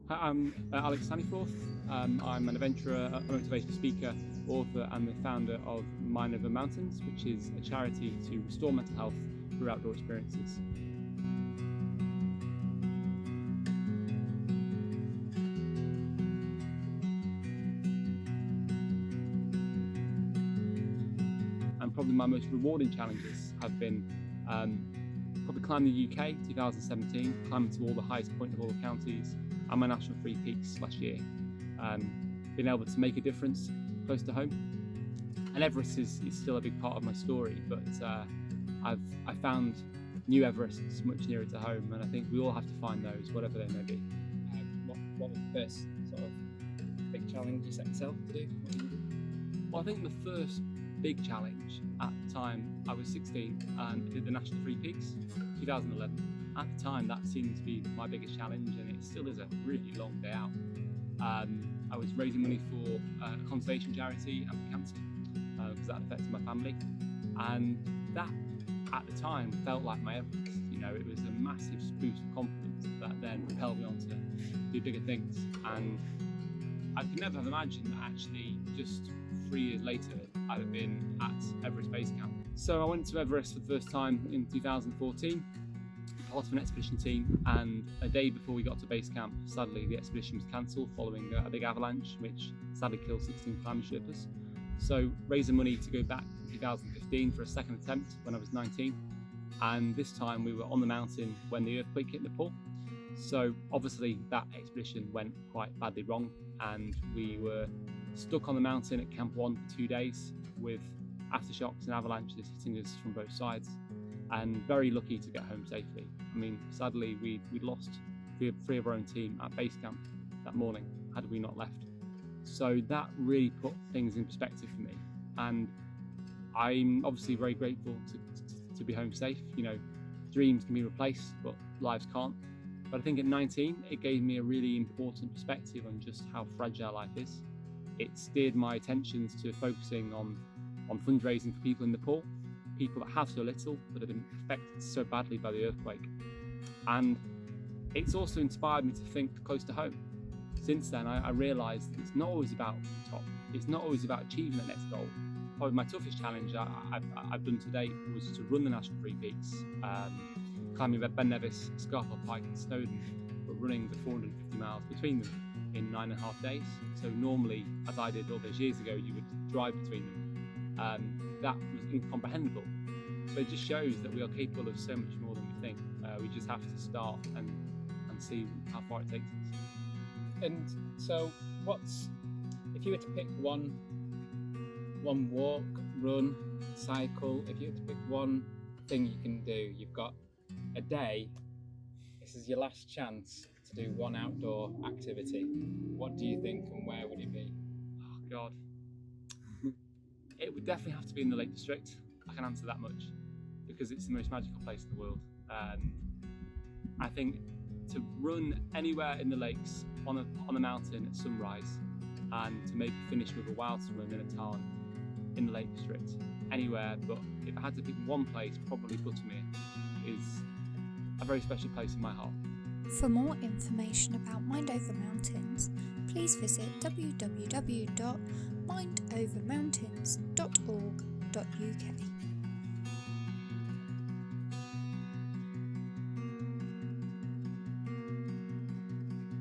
Hi, I'm Alex Staniforth. I'm an adventurer, a motivational speaker, author and the founder of Mind Over Mountains, which is a charity to restore mental health through outdoor experiences. And probably my most rewarding challenges have been probably climbing the UK 2017, climbing to all the highest point of all the counties, and my National 3 Peaks last year. Being able to make a difference close to home. And Everest is still a big part of my story, but I found new Everest much nearer to home, and I think we all have to find those, whatever they may be. What was the first sort of big challenge you set yourself to do? What did you do? Well, I think the first big challenge at the time, I was 16 and I did the National 3 Peaks, 2011. At the time, that seemed to be my biggest challenge, and it still is a really long day out. I was raising money for a conservation charity and cancer because that affected my family, and that at the time felt like my Everest. You know, it was a massive boost of confidence that then propelled me on to do bigger things. And I could never have imagined that actually just 3 years later I'd have been at Everest Base Camp. So I went to Everest for the first time in 2014, part of an expedition team, and a day before we got to base camp, sadly the expedition was cancelled following a big avalanche which sadly killed 16 climbing Sherpas. So raising money to go back in 2015 for a second attempt when I was 19, and this time we were on the mountain when the earthquake hit Nepal. So obviously that expedition went quite badly wrong, and we were stuck on the mountain at Camp 1 for 2 days with aftershocks and avalanches hitting us from both sides, and very lucky to get home safely. I mean, sadly we lost three of our own team at base camp that morning had we not left. So that really put things in perspective for me, and I'm obviously very grateful to be home safe. You know, dreams can be replaced, but lives can't. But I think at 19, it gave me a really important perspective on just how fragile life is. It steered my attentions to focusing on fundraising for people in Nepal, people that have so little but have been affected so badly by the earthquake. And it's also inspired me to think close to home. Since then, I realised that it's not always about the top. It's not always about achieving the next goal. Probably my toughest challenge I've done to date was to run the National 3 Peaks, climbing Ben Nevis, Scafell Pike and Snowdon, but running the 450 miles between them in 9.5 days. So normally, as I did all those years ago, you would drive between them. That was incomprehensible, but it just shows that we are capable of so much more than we think. We just have to start and see how far it takes us. And so, if you were to pick one walk, run, cycle, if you were to pick one thing you can do, you've got a day, this is your last chance to do one outdoor activity. What do you think, and where would it be? Oh God. It would definitely have to be in the Lake District. I can answer that much, because it's the most magical place in the world. I think to run anywhere in the lakes on a mountain at sunrise, and to maybe finish with a wild swim in a tarn in the Lake District, anywhere. But if I had to pick one place, probably Buttermere is a very special place in my heart. For more information about Mind Over Mountains, please visit www.mindovermountains.org.uk.